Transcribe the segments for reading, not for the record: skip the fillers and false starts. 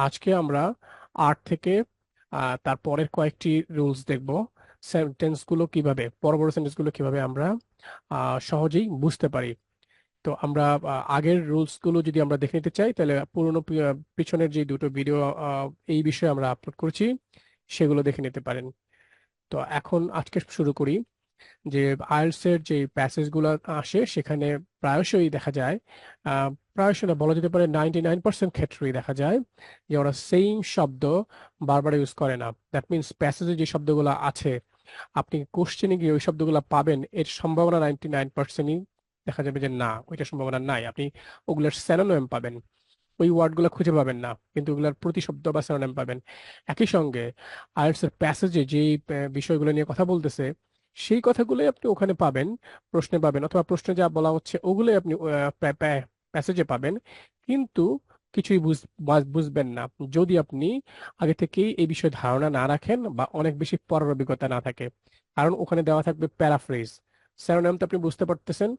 আজকে আমরা 8 থেকে তারপরের কয়েকটি রুলস দেখব। সেন্টেন্সগুলো কিভাবে, বড় বড় সেন্টেন্সগুলো কিভাবে আমরা সহজেই বুঝতে পারি। তো আমরা আগের রুলস গুলো যদি আমরা দেখে নিতে চাই, তাহলে পুরোনো পিছনের যে দুটো ভিডিও এই বিষয়ে আমরা আপলোড করেছি, সেগুলো দেখে নিতে পারেন। তো এখন আজকে শুরু করি। যে আইএলটিএস এর যে প্যাসেজ গুলো আসে, সেখানে প্রায়শই দেখা যায়, প্রায়শই না, বলা যেতে পারে 99% ক্ষেত্রেই দেখা যায় যে ওরা সেম শব্দ বারবার ইউজ করে না। দ্যাট মিনস প্যাসেজে যে শব্দগুলো আছে, আপনি কোশ্চেনে গিয়ে ওই শব্দগুলো পাবেন, এর সম্ভাবনা 99%ই দেখা যাবে যে না, ওইটা সম্ভাবনা নাই। আপনি ওগুলোর স্যানোনিম পাবেন, ওই ওয়ার্ডগুলো খুঁজে পাবেন না, কিন্তু ওগুলোর প্রতিশব্দ বা স্যানোনিম পাবেন। একই সঙ্গে আইএলটিএস এর প্যাসেজে যে বিষয়গুলো নিয়ে কথা বলতেছে, সেই কথাগুলোই আপনি ওখানে পাবেন, প্রশ্নে পাবেন, অথবা প্রশ্নে যা বলা হচ্ছে ওগুলোই আপনি প্যাসেজে পাবেন। কিন্তু কিছুই বুঝবেন না যদি আপনি আগে থেকেই এই বিষয়ে ধারণা না রাখেন বা অনেক বেশি পড়ার অভিজ্ঞতা না থাকে। কারণ ওখানে দেওয়া থাকবে প্যারাফ্রেজ। স্যারোনিম তো আপনি বুঝতে পারতেছেন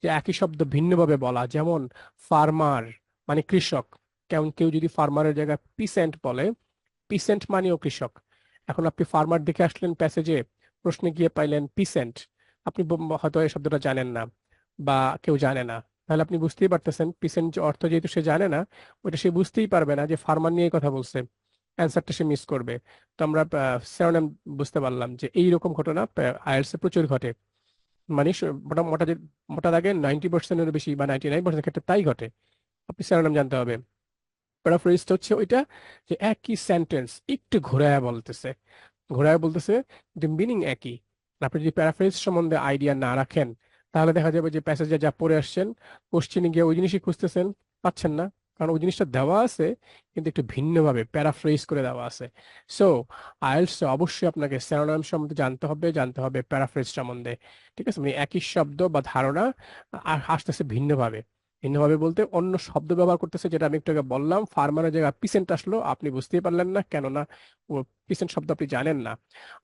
যে একই শব্দ ভিন্নভাবে বলা, যেমন ফার্মার মানে কৃষক। কেমন কেউ যদি ফার্মারের জায়গায় পিসেন্ট বলে, পিসেন্ট মানেও কৃষক। এখন আপনি ফার্মার দেখে আসলেন প্যাসেজে, প্রশ্নে গিয়ে পাইলেন পিসেন্ট। আপনি হয়তো এই শব্দটা জানেন না বা কেউ জানে না, তাহলে আপনি বুঝতেই পারতেছেন পিসেন্ট অর্থ যেহেতু সে জানে না, ওইটা সে বুঝতেই পারবে না যে ফার্মার নিয়ে কথা বলছে। অ্যান্সারটা সে মিস করবে। তো আমরা স্যারোনিম বুঝতে পারলাম যে এইরকম ঘটনা আইএলটিএস এ প্রচুর ঘটে। মানে মোটা মোটা মোটা দাগে 90%-এর বেশি বা 99% ক্ষেত্রে তাই ঘটে। আপনি স্যারোনিম জানতে হবে। প্যারাফ্রেজটা হচ্ছে ওইটা, যে একই সেন্টেন্স একটু ঘোরায় বলতেছে, ঘোরায় বলতেছে, কিন্তু মিনিং একই। আর আপনি যদি প্যারাফ্রেজ সম্বন্ধে আইডিয়া না রাখেন, তাহলে দেখা যাবে যে প্যাসেজে যা পড়ে আসছেন, কোশ্চেনে গিয়ে ওই জিনিসই খুঁজতেছেন, পাচ্ছেন না। কারণ ওই জিনিসটা দেওয়া আছে, কিন্তু একটু ভিন্নভাবে প্যারাফ্রেজ করে দেওয়া আছে। সো আইএলটিএস অবশ্যই আপনাকে স্যারোনিম সম্বন্ধে জানতে হবে, জানতে হবে প্যারাফ্রেজ সম্বন্ধে। ঠিক আছে, মানে একই শব্দ বা ধারণা আর আসতেছে ভিন্নভাবে। ভিন্নভাবে বলতে অন্য শব্দ ব্যবহার করতেছে, যেটা আমি একটু আগে বললাম, ফার্মারের জায়গায় পিসেন্ট আসলো, আপনি বুঝতেই পারলেন না, কেননা ও পিসেন্ট শব্দ আপনি জানেন না।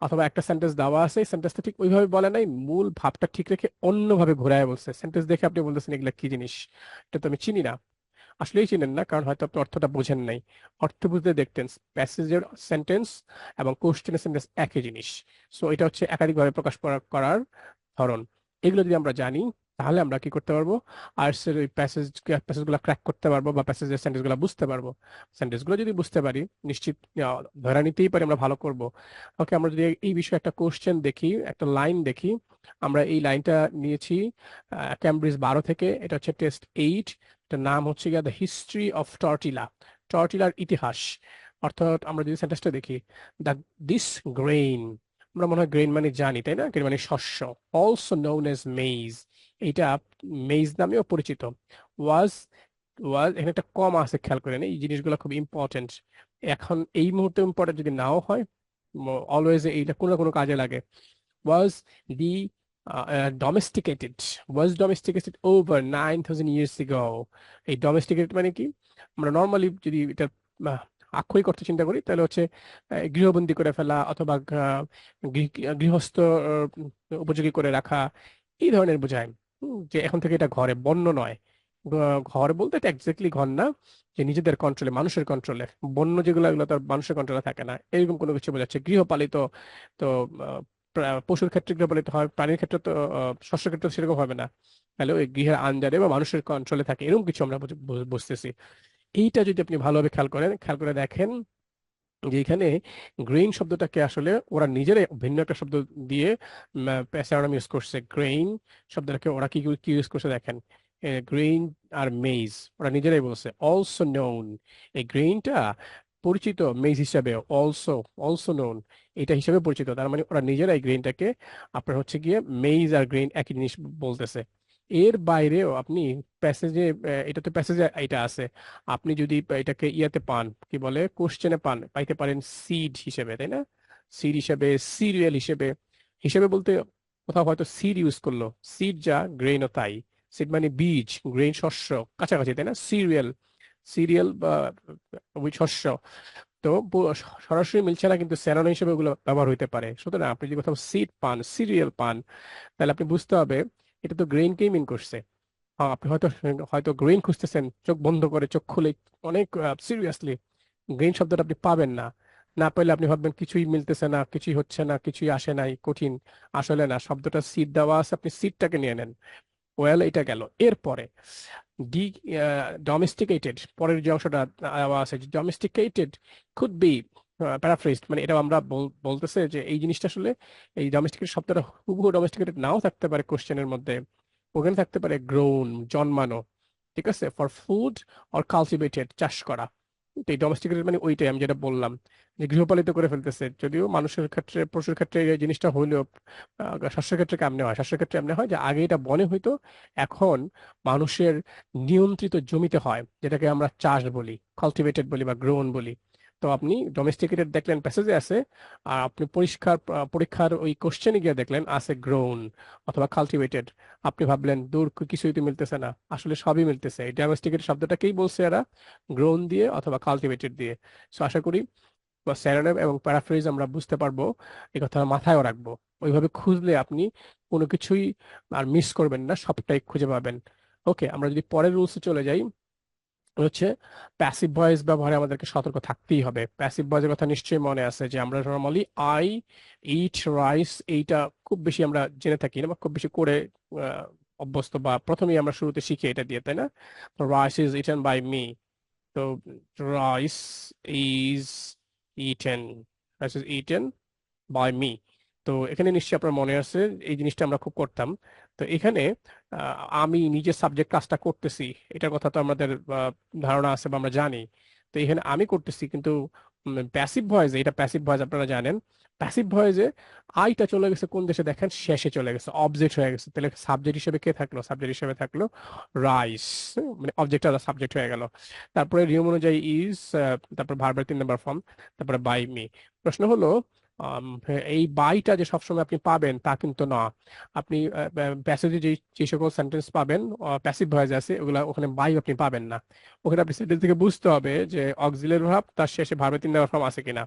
অথবা একটা সেন্টেন্স দেওয়া আছে, সেন্টেন্সটা ঠিক ওইভাবে বলে নাই, মূল ভাবটা ঠিক রেখে অন্যভাবে ঘোরায় বলছে। সেন্টেন্স দেখে আপনি বলতেছেন এগুলা কি জিনিস, এটা তো আমি চিনি না। আসলেই চিনেন না, কারণ হয়তো আপনি অর্থটা বোঝেন নাই। অর্থ বুঝতে দেখতেন প্যাসেজের সেন্টেন্স এবং কোশ্চেনের সেন্টেন্স একই জিনিস। সো এটা হচ্ছে একাধিকভাবে প্রকাশ করার ধরন। এগুলো যদি আমরা জানি, তাহলে আমরা কি করতে পারবো, আর্টসের ওই প্যাসেজগুলো ক্র্যাক করতে পারবো, বা প্যাসেজের সেন্টেন্সগুলো বুঝতে পারবো। সেন্টেন্সগুলো যদি বুঝতে পারি, নিশ্চিত ধরে নিতেই পারি আমরা ভালো করব। ওকে, আমরা যদি এই বিষয়ে একটা কোশ্চেন দেখি, একটা লাইন দেখি। আমরা এই লাইনটা নিয়েছি ক্যামব্রিজ 12 থেকে। এটা হচ্ছে টেস্ট 8। এটার নাম হচ্ছে গিয়ে দ্য হিস্ট্রি অফ টর্টিলা, টর্টিলার ইতিহাস। অর্থাৎ আমরা যদি সেন্টেন্সটা দেখি, দ্য দিস গ্রেইন, আমরা মনে হয় গ্রেইন মানে জানি, তাই না, গ্রেইন মানে শস্য। অলসো নোন এজ মেইজ, এইটা মেইজ নামেও পরিচিত। ওয়াজ, ওয়াজ এখানে একটা কম আছে, খেয়াল করেন, এই জিনিসগুলো খুব ইম্পর্টেন্ট। এখন এই মুহূর্তে ইম্পর্টেন্ট যদি নাও হয়, অলওয়েজ এইটা কোনো না কোনো কাজে লাগে। ওয়াজ দি domesticated, was domesticated over 9,000 years ago। এই domesticated মানে কি, আমরা নর্মালি যদি এটা আহ, আক্ষরিক অর্থ চিন্তা করি, তাহলে হচ্ছে গৃহবন্দী করে ফেলা, অথবা গৃহস্থ উপযোগী করে রাখা, এই ধরনের বোঝায়। যে এখন থেকে এটা ঘরে, বন্য নয়। ঘর বলতে এটা এক্স্যাক্টলি ঘর না, যে নিজেদের কন্ট্রোলে, মানুষের কন্ট্রোলে। বন্য যেগুলো, এগুলো তার মানুষের কন্ট্রোলে থাকে না, এরকম কোনো কিছু বোঝাচ্ছে। গৃহপালিত, তো পশুর ক্ষেত্রে গৃহপালিত হয়, প্রাণীর ক্ষেত্রে তো শস্যের ক্ষেত্রে সেরকম হবে না। তাহলে ওই গৃহের আন্ডারে বা মানুষের কন্ট্রোলে থাকে, এরকম কিছু আমরা বুঝতেছি। এইটা যদি আপনি ভালোভাবে খেয়াল করেন, খেয়াল করে দেখেন যে এখানে গ্রেইন শব্দটাকে আসলে ওরা নিজেরাই ভিন্ন একটা শব্দ দিয়ে প্যাসারাম ইউজ করছে। গ্রেইন শব্দটাকে ওরা কি কি ইউজ করছে দেখেন, গ্রেইন আর মেইজ, ওরা নিজেরাই বলছে অলসো নোন। এই গ্রেইনটা পরিচিত মেইজ হিসাবে, অলসো, অলসো নোন, এটা হিসাবে পরিচিত। তার মানে ওরা নিজেরাই গ্রেইনটাকে আপনার হচ্ছে গিয়ে মেইজ আর গ্রেইন একই জিনিস বলতেছে। এর বাইরেও আপনি প্যাসেজে, এটা তো প্যাসেজে এটা আছে, আপনি যদি এটাকে ইয়াতে পান, কি বলে, কোশ্চেনে পান, পাইতে পারেন সিড হিসেবে, তাই না? সিড হিসেবে, সিরিয়াল হিসেবে। হিসেবে বলতে কোথাও হয়তো সিড ইউজ করলো, সিড যা গ্রেইনও তাই। সিড মানে বীজ, গ্রেইন শস্য, কাছাকাছি, তাই না? সিরিয়াল, সিরিয়াল বা ওই শস্য। তো সরাসরি মিলছে না, কিন্তু স্যানোনিম হিসেবে ওগুলো ব্যবহার হইতে পারে। সুতরাং আপনি যদি কোথাও সিড পান, সিরিয়াল পান, তাহলে আপনি বুঝতে হবে এটা তো গ্রেইনকেই মিন করছে। আপনি হয়তো হয়তো গ্রেইন খুঁজতেছেন, চোখ বন্ধ করে, চোখ খুলে, অনেক সিরিয়াসলি, গ্রেইন শব্দটা আপনি পাবেন না। না পেলে আপনি ভাববেন কিছুই মিলতেছে না, কিছুই হচ্ছে না, কিছুই আসে নাই, কঠিন। আসলে না, শব্দটা সিট দেওয়া আছে, আপনি সিটটাকে নিয়ে নেন। ওয়েল, এটা গেল। এরপরে ডি ডোমেস্টিকেটেড, পরের যে অংশটা দেওয়া আছে, ডোমেস্টিকেটেড কুড বি প্যারাফ্রেজড, মানে এটা আমরা বলতেছে যে এই জিনিসটা আসলে, এই ডোমেস্টিকেটেড শব্দটা হুবহু ডোমেস্টিকেটেড নাও থাকতে পারে কোশ্চেনের মধ্যে। ওখানে থাকতে পারে গ্রোন, জন্মানো, ঠিক আছে, ফর ফুড অর কালটিভেটেড, চাষ করা। তো এই ডোমেস্টিকেটেড মানে ওইটাই আমি যেটা বললাম, যে গৃহপালিত করে ফেলতেছে। যদিও মানুষের ক্ষেত্রে, পশুর ক্ষেত্রে এই জিনিসটা হইলেও শস্যের ক্ষেত্রে কেমনে হয়, শস্যের ক্ষেত্রে এমনি হয় যে আগে এটা বনে হইতো, এখন মানুষের নিয়ন্ত্রিত জমিতে হয়, যেটাকে আমরা চাষ বলি, কালটিভেটেড বলি বা গ্রোন বলি। তো আপনি ডোমেস্টিকেটেড দেখলেন প্যাসেজে আছে, আর আপনি পরীক্ষার ওই কোশ্চেনে গিয়ে দেখলেন আছে গ্রোন অথবা কালটিভেটেড। আপনি ভাবলেন দূর, কিছুই তো মিলতেছে না, আসলে সবই মিলতেছে। এই ডোমেস্টিকেটেড শব্দটাকেই বলছে এরা, গ্রোন দিয়ে অথবা কালটিভেটেড দিয়ে। সো আশা করি বা স্যারোনিম এবং প্যারাফ্রেজ আমরা বুঝতে পারবো, এই কথা মাথায় রাখবো। ওইভাবে খুঁজলে আপনি কোনো কিছুই আর মিস করবেন না, সবটাই খুঁজে পাবেন। ওকে, আমরা যদি পরের রুলসে চলে যাই, হচ্ছে প্যাসিভ ভয়েস ব্যবহারে আমাদেরকে সতর্ক থাকতেই হবে। প্যাসিভ ভয়েসের কথা নিশ্চয়ই মনে আছে যে আমরা নর্মালি আই ইট রাইস, এইটা খুব বেশি আমরা জেনে থাকি না বা খুব বেশি করে আহ, অভ্যস্ত, বা প্রথমেই আমরা শুরুতে শিখি এটা দিয়ে, তাই না? Rice is eaten by me. তো rice is eaten, rice is eaten by me. তো এখানে নিশ্চয়ই আপনার মনে আছে এই জিনিসটা আমরা খুব করতাম। তো এখানে আহ, আমি নিজে সাবজেক্ট কাজটা করতেছি, এটার কথা তো আমাদের ধারণা আছে বা আমরা জানি। তো এখানে আমি করতেছি, কিন্তু প্যাসিভ ভয়েসে, এটা প্যাসিভ ভয়েস আপনারা জানেন, প্যাসিভ ভয়েসে আইটা চলে গেছে কোন দেশে দেখেন, শেষে চলে গেছে, অবজেক্ট হয়ে গেছে। তাহলে সাবজেক্ট হিসেবে কে থাকলো? সাবজেক্ট হিসেবে থাকলো রাইস, মানে অবজেক্টটা সাবজেক্ট হয়ে গেল। তারপরে নিয়ম অনুযায়ী ইজ, তারপর ভার্বের 3 নম্বর ফর্ম, তারপরে বাই মি। প্রশ্ন হলো, এই বাইটা যে সবসময় আপনি পাবেন তা কিন্তু না। আপনি প্যাসেজে যে সকল সেন্টেন্স পাবেন প্যাসিভ ভয়েস আছে, ওগুলা ওখানে বাই আপনি পাবেন না। ওখানে আপনি সেন্টেন্স থেকে বুঝতে হবে যে অক্সিলারি ভার্ব তার শেষে ভার্বের 3 নম্বর ফর্ম আছে কিনা,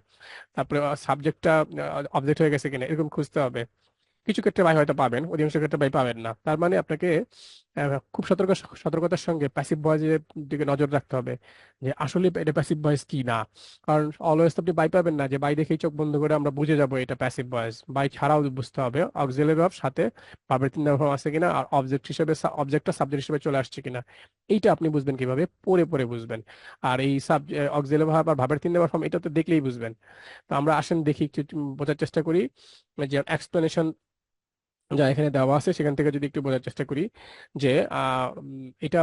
তারপরে সাবজেক্টটা অবজেক্ট হয়ে গেছে কিনা, এরকম খুঁজতে হবে। কিছু ক্ষেত্রে বাই হয়তো পাবেন, অধিকাংশ ক্ষেত্রে বাই পাবেন না। তার মানে আপনাকে খুব সতর্কতার সঙ্গে প্যাসিভ ভয়েসের দিকে নজর রাখতে হবে, যে আসলে এটা প্যাসিভ ভয়েস কি না। কারণ অলওয়েজ আপনি বাই পাবেন না, যে বাই দেখেই চোখ বন্ধ করে আমরা বুঝে যাব এটা প্যাসিভ ভয়েস। বাই ছাড়াও বুঝতে হবে অক্সিলারি ভার্ব সাথে ভার্বের 3 নম্বর ফর্ম আছে কিনা, আর অবজেক্ট হিসেবে, অবজেক্টটা সাবজেক্ট হিসেবে চলে আসছে কিনা। এইটা আপনি বুঝবেন কিভাবে? পড়ে পড়ে বুঝবেন। আর এই অক্সিলারি ভার্ব আর ভার্বের 3 নম্বর ফর্ম, এটা তো দেখলেই বুঝবেন। তো আমরা আসেন দেখি, একটু বোঝার চেষ্টা করি, যে এক্সপ্লেনেশন যা এখানে দেওয়া আছে সেখান থেকে যদি একটু বোঝার চেষ্টা করি, যে এটা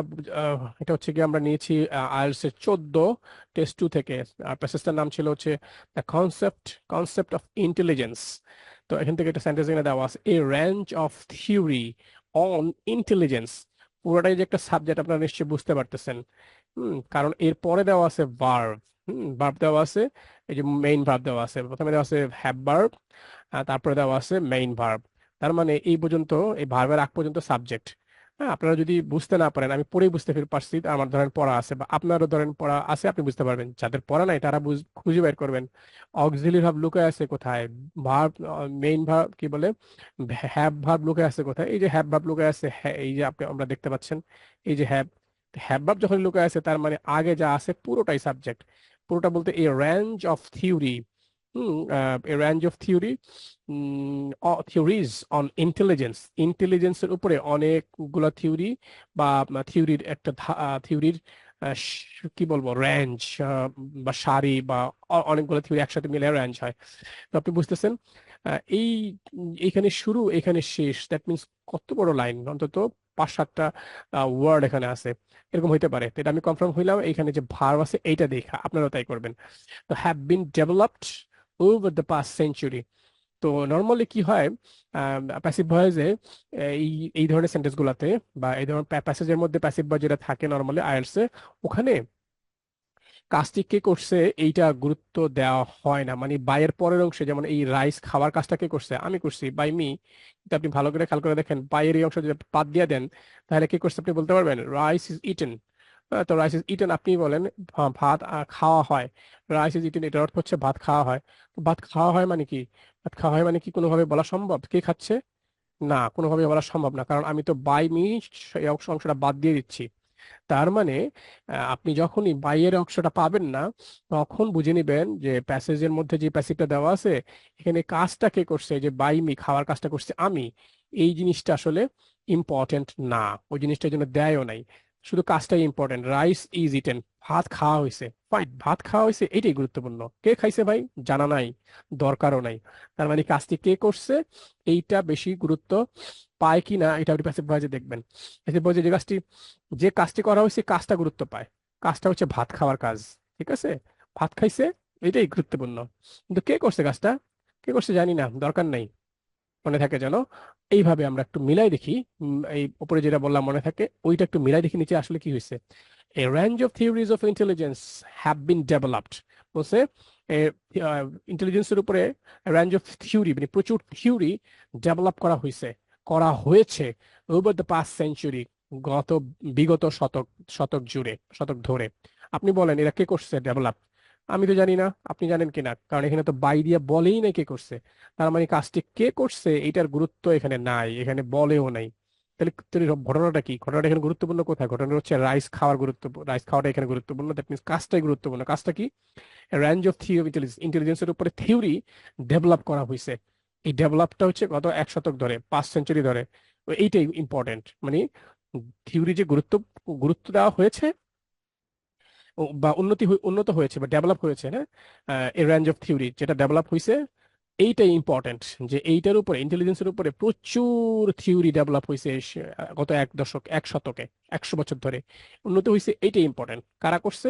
হচ্ছে কি, আমরা নিয়েছি আইএলটিএস এর 14 টেস্ট 2 থেকে। আর প্যাসেজটার নাম ছিল হচ্ছে দ্য কনসেপ্ট অফ ইন্টেলিজেন্স। তো এখান থেকে একটা সেন্টেন্স এখানে দেওয়া আছে, a range of theory on intelligence. পুরোটাই যে একটা সাবজেক্ট, আপনারা নিশ্চয়ই বুঝতে পারতেছেন। কারণ এর পরে দেওয়া আছে ভার্ব। ভার্ব দেওয়া আছে, এই যে মেইন ভার্ব দেওয়া আছে, প্রথমে দেওয়া আছে হ্যাভ ভার্ব, তারপরে দেওয়া আছে মেইন ভার্ব। তার মানে এই পর্যন্ত, এই ভার্বের আগ পর্যন্ত সাবজেক্ট। হ্যাঁ, আপনারা যদি বুঝতে না পারেন, আমি পড়েই বুঝতে পারছি, আমার ধরেন পড়া আছে বা আপনারও ধরেন পড়া আছে, আপনি বুঝতে পারবেন। যাদের পড়া নাই তারা খুঁজে বের করবেন অক্সিলারি ভার্ব লুকায় আছে কোথায়, ভার্ব, মেইন ভার্ব কি বলে, হ্যাভ ভার্ব লুকায় আছে কোথায়। এই যে হ্যাভ ভার্ব লুকায় আছে, এই যে আপনি, আমরা দেখতে পাচ্ছেন, এই যে হ্যাভ। হ্যাভ ভার্ব যখন লুকায় আছে, তার মানে আগে যা আছে পুরোটাই সাবজেক্ট। পুরোটা বলতে a range of theory, a range of theory, theories on intelligence, ইন্টেলিজেন্সের উপরে অনেকগুলা থিওরি, বা থিওরির একটা থিওরির কি বলবো, রেঞ্জ, বা সারি, বা অনেকগুলো থিওরি একসাথে মিলে রেঞ্জ হয়। তো আপনি বুঝতেছেন, এই এইখানে শুরু, এখানে শেষ, দ্যাট মিনস কত বড় লাইন, অন্তত 5-7টা ওয়ার্ড এখানে আছে, এরকম হইতে পারে। তো এটা আমি কনফার্ম হইলাম, এখানে যে ভার্ব আছে এইটা দেখা, আপনারাও তাই করবেন। তো have been developed over the past century. তো নর্মালি কি হয়, প্যাসিভ ভয়েসে, এই এই ধরনের সেন্টেন্স গুলাতে, বা এই ধরনের প্যাসেজের মধ্যে প্যাসিভ ভয়েস যেটা থাকে নর্মালি আইএলটিএস এ, ওখানে কাজটি কে করছে এইটা গুরুত্ব দেওয়া হয় না। মানে বাইয়ের পরের অংশে, যেমন এই রাইস খাওয়ার কাজটা কে করছে, আমি করছি, বাই মি। কিন্তু আপনি ভালো করে খেয়াল করে দেখেন, বাইয়ের এই অংশ যদি বাদ দিয়ে দেন, তাহলে কি করছে আপনি বলতে পারবেন? Rice is eaten. তো রাইস ইজ ইটেন আপনি বলেন, ভাত খাওয়া হয়। রাইস ইজ ইটেন, এটার অর্থ হচ্ছে ভাত খাওয়া হয়। তো ভাত খাওয়া হয় মানে কি? ভাত খাওয়া হয় মানে কি কোনোভাবে বলা সম্ভব কে খাচ্ছে? না, কোনোভাবে বলা সম্ভব না, কারণ আমি তো বাই মি এই অংশটা বাদ দিয়ে দিচ্ছি। তার মানে আপনি যখনই বাইয়ের অংশটা পাবেন না, তখন বুঝে নিবেন যে প্যাসেজের মধ্যে যে প্যাসিভটা দেওয়া আছে, এখানে কাজটা কে করছে, যে বাই মি, খাওয়ার কাজটা করছে আমি, এই জিনিসটা আসলে ইম্পর্টেন্ট না, ওই জিনিসটার জন্য দেয়ও নাই, শুধু কাজটাই ইম্পর্টেন্ট। রাইস ইজ ইটেন, ভাত খাওয়া হয়েছে, ফাইন, ভাত খাওয়া হয়েছে এটাই গুরুত্বপূর্ণ। কে খাইছে ভাই জানা নাই, দরকারও নাই। তার মানে কাজটি কে করছে এইটা বেশি গুরুত্ব পায় কি না, এটা আপনি প্যাসিভ ভয়েসে দেখবেন। প্যাসিভ ভয়েসে যে কাজটি করা হয়েছে কাজটা গুরুত্ব পায়, কাজটা হচ্ছে ভাত খাওয়ার কাজ, ঠিক আছে, ভাত খাইছে, এটাই গুরুত্বপূর্ণ। কিন্তু কে করছে কাজটা, কে করছে জানি না, দরকার নেই, মনে থাকে যেন। এইভাবে আমরা একটু মিলাই দেখি, এই উপরে যেটা বললাম মনে থাকে, ওইটা একটু মিলাই দেখি নিচে আসলে কি হয়েছে। A range of theories of intelligence have been developed, বলছে ইন্টেলিজেন্সের উপরে রেঞ্জ অফ থিওরি, মানে প্রচুর থিওরি ডেভেলপ করা হয়েছে ওভার দ্য পাস্ট সেঞ্চুরি, গত বিগত শতক শতক জুড়ে, শতক ধরে। আপনি বলেন এরা কে করছে ডেভেলপ? আমি তো জানি না, আপনি জানেন কিনা, কারণ এখানে তো বাই দিয়ে বলেই নাই কে করছে। তার মানে কাজটি কে করছে এইটার গুরুত্ব এখানে নাই, এখানে বলেও নাই। তাহলে তাহলে ঘটনাটা কি, ঘটনাটা এখানে গুরুত্বপূর্ণ কোথায়? ঘটনাটা হচ্ছে রাইস খাওয়ার গুরুত্ব, রাইস খাওয়াটা এখানে গুরুত্বপূর্ণ, দ্যাট মিনস কাজটাই গুরুত্বপূর্ণ। কাজটা কি? রেঞ্জ অফ থিওরি অফ ইন্টেলিজেন্সের উপরে থিওরি ডেভেলপ করা হয়েছে। এই ডেভেলপটা হচ্ছে গত 1 শতক ধরে, 5 সেঞ্চুরি ধরে। তো এইটাই ইম্পর্টেন্ট, মানে থিওরি যে গুরুত্ব গুরুত্ব দেওয়া হয়েছে, বা উন্নত হয়েছে বা ডেভেলপ হয়েছে, হ্যাঁ, এই রেঞ্জ অফ থিওরি যেটা ডেভেলপ হয়েছে, এইটাই ইম্পর্টেন্ট। যে এইটার উপরে, ইন্টেলিজেন্সের উপরে প্রচুর থিওরি ডেভেলপ হয়েছে গত 1 দশক, 1 শতকে, 100 বছর ধরে উন্নত হয়েছে, এইটাই ইম্পর্টেন্ট। কারা করছে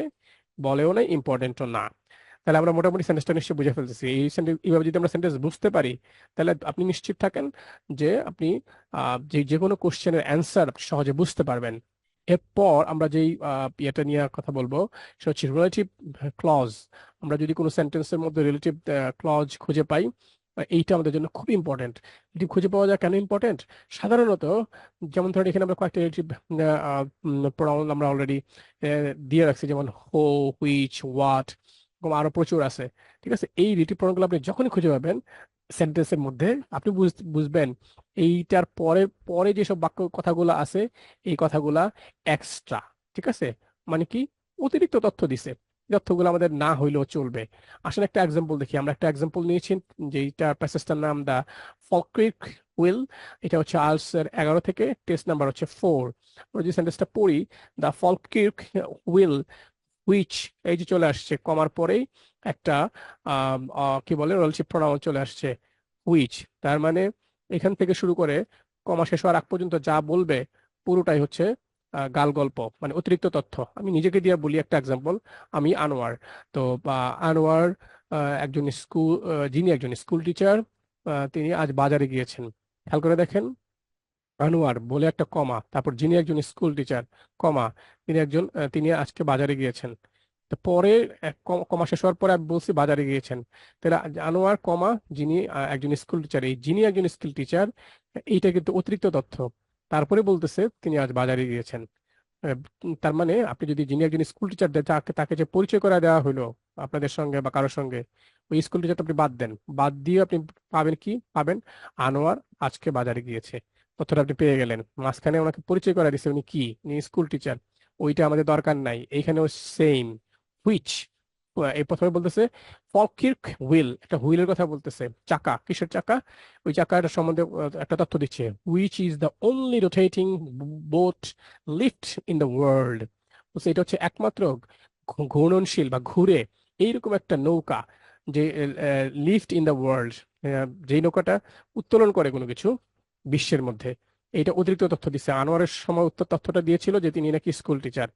বলেও নাই, ইম্পর্টেন্টও না। তাহলে আমরা মোটামুটি সেন্টেন্সটা নিশ্চয়ই বুঝে ফেলতেছি। এই সেন্টেন্স, এইভাবে যদি আমরা সেন্টেন্স বুঝতে পারি, তাহলে আপনি নিশ্চিত থাকেন যে আপনি যে যে কোনো কোশ্চেনের অ্যান্সার সহজে বুঝতে পারবেন। এরপর আমরা যেই ইয়েটা নিয়ে কথা বলবো, সেটা হচ্ছে রিলেটিভ ক্লজ। আমরা যদি কোনো সেন্টেন্সের মধ্যে রিলেটিভ ক্লজ খুঁজে পাই, এইটা আমাদের জন্য খুব ইম্পর্টেন্ট। রিলেটিভ খুঁজে পাওয়া যায় কেন ইম্পর্টেন্ট? সাধারণত, যেমন ধরেন এখানে আমরা কয়েকটা রিলেটিভ প্রোনাউন আমরা অলরেডি দিয়ে রাখছি, যেমন হো, হুইচ, হোয়াট, এরকম আরো প্রচুর আছে। ঠিক আছে, এই রিলেটিভ প্রোনাউনগুলো আপনি যখনই খুঁজে পাবেন সেন্টেন্সের মধ্যে, আপনি বুঝবেন এইটার পরে পরে যেসব বাক্য কথাগুলো আছে, এই কথাগুলা এক্সট্রা। ঠিক আছে, মানে কি, অতিরিক্ত তথ্য দিছে, এই তথ্যগুলো আমাদের না হইলেও চলবে। আসলে একটা এক্সাম্পল দেখি, আমরা একটা এক্সাম্পল নিয়েছি, যেটা প্যাসেজটার নাম দা ফলক্রিক হুইল। এটা হচ্ছে আনসার 11 থেকে, টেস্ট নাম্বার হচ্ছে 4। আমরা যদি সেন্টেন্সটা পড়ি, দা ফলক্রিক হুইল হুইচ, এই যে চলে আসছে কমার পরেই একটা কি বলে রিলেটিভ প্রোনাউন চলে আসছে, হুইচ। তার মানে এখান থেকে শুরু করে কমা শেষ হওয়ার আগ পর্যন্ত যা বলবে পুরোটাই হচ্ছে গাল গল্প, মানে অতিরিক্ত তথ্য। আমি নিজেকে দিয়ে বলি একটা এক্সাম্পল। আমি আনোয়ার, তো আনোয়ার একজন যিনি একজন স্কুল টিচার, তিনি আজ বাজারে গিয়েছেন। খেয়াল করে দেখেন, আনোয়ার বলে একটা কমা, তারপর যিনি একজন স্কুল টিচার, কমা, তিনি আজকে বাজারে গিয়েছেন। তো পরে কমা শেষ হওয়ার পরে আমি বলছি বাজারে গিয়েছেন। তাহলে আনোয়ার কমা যিনি একজন স্কুল টিচার, এই যিনি একজন স্কুল টিচার, এইটা কিন্তু অতিরিক্ত তথ্য। তারপরে বলতেছে তিনি আজ বাজারে গিয়েছেন। তার মানে আপনি যদি যিনি একজন স্কুল টিচার, তাকে তাকে যে পরিচয় করা দেওয়া হলো আপনাদের সঙ্গে বা কারোর সঙ্গে, ওই স্কুল টিচারটা আপনি বাদ দেন, বাদ দিয়ে আপনি পাবেন কি, পাবেন আনোয়ার আজকে বাজারে গিয়েছে, তথ্যটা আপনি পেয়ে গেলেন। মাঝখানে ওনাকে পরিচয় করা দিচ্ছে উনি কি, উনি স্কুল টিচার, ওইটা আমাদের দরকার নাই। এইখানেও সেম, হুইচ, এই প্রথমে বলতেছে ফলকির্ক হুইল, একটা হুইলের কথা বলতেছে, চাকা, কিসের চাকা, ওই চাকাটা সম্বন্ধে একটা তথ্য দিচ্ছে, which is the only rotating boat lift in the world. বলছে এটা হচ্ছে একমাত্র ঘূর্ণনশীল বা ঘুরে এইরকম একটা নৌকা, যে লিফট ইন দ্য ওয়ার্ল্ড, যেই নৌকাটা উত্তোলন করে কোনো কিছু বিশ্বের মধ্যে। এইটা অতিরিক্ত তথ্য দিচ্ছে। আনোয়ারের সময় উত্তর তথ্যটা দিয়েছিল যে তিনি নাকি স্কুল টিচার,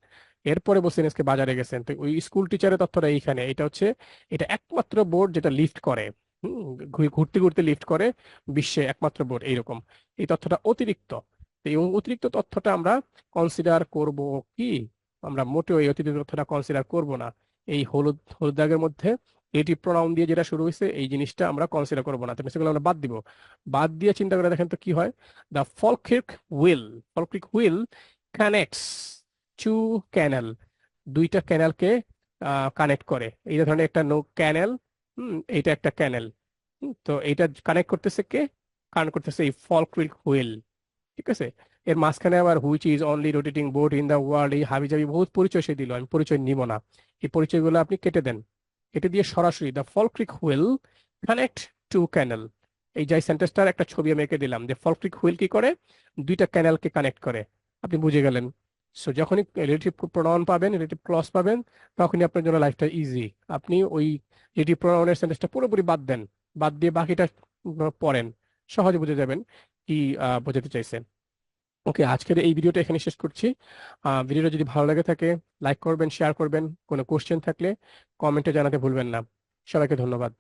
এরপরে বলছেন আজকে বাজারে গেছেন, তো ওই স্কুল টিচারের তথ্যটা এইখানে। এটা হচ্ছে, এটা একমাত্র বোর্ড যেটা লিফট করে, ঘুরতে ঘুরতে লিফট করে, বিশ্বে একমাত্র বোর্ড এইরকম। এই তথ্যটা অতিরিক্ত। তো এই অতিরিক্ত তথ্যটা আমরা কনসিডার করব কি? আমরা মোটেও এই অতিরিক্ত তথ্যটা কনসিডার করব না। এই হলুদ হলুদ দাগের মধ্যে এটি প্রোনাউন দিয়ে যেটা শুরু হয়েছে, এই জিনিসটা আমরা কনসিডার করবো না, তো সেগুলো আমরা বাদ দিব। বাদ দিয়ে চিন্তা করে দেখেন তো কি হয়। দ্য ফলক্রিক হুইল কানেক্টস টু ক্যানেল, দুইটা ক্যানেলকে কানেক্ট করে। এই ধরনের একটা ক্যানেল, এইটা একটা ক্যানেল, তো এইটা কানেক্ট করতেছে কে? কানেক্ট করতেছে এই ফলক্রিক হুইল। ঠিক আছে, এর মাঝখানে আবার which is only rotating board in the world, এই হাবিজাবি বহুত পরিচয় সে দিল, আমি পরিচয় নিব না। এই পরিচয়গুলো আপনি কেটে দেন, কেটে দিয়ে সরাসরি দ্য ফলক্রিক হুইল কানেক্ট টু ক্যানেল, এই যে সেন্টেন্সটার একটা ছবি আমি এঁকে দিলাম যে ফলক্রিক হুইল কি করে, দুইটা ক্যানেলকে কানেক্ট করে। আপনি বুঝে গেলেন। সো যখনই রিলেটিভ প্রোনাউন পাবেন, রিলেটিভ ক্লজ পাবেন, তখনই আপনার জন্য লাইফটা ইজি। আপনি ওই রিলেটিভ প্রোনাউনের সেন্টেন্সটা পুরোপুরি বাদ দেন, বাদ দিয়ে বাকিটা পড়েন, সহজে বুঝে যাবেন কি বোঝাতে চাইছেন। ওকে, আজকের এই ভিডিওটা এখানে শেষ করছি। ভিডিওটা যদি ভালো লাগে থাকে লাইক করবেন, শেয়ার করবেন, কোনো কোশ্চেন থাকলে কমেন্টে জানাতে ভুলবেন না। সবাইকে ধন্যবাদ।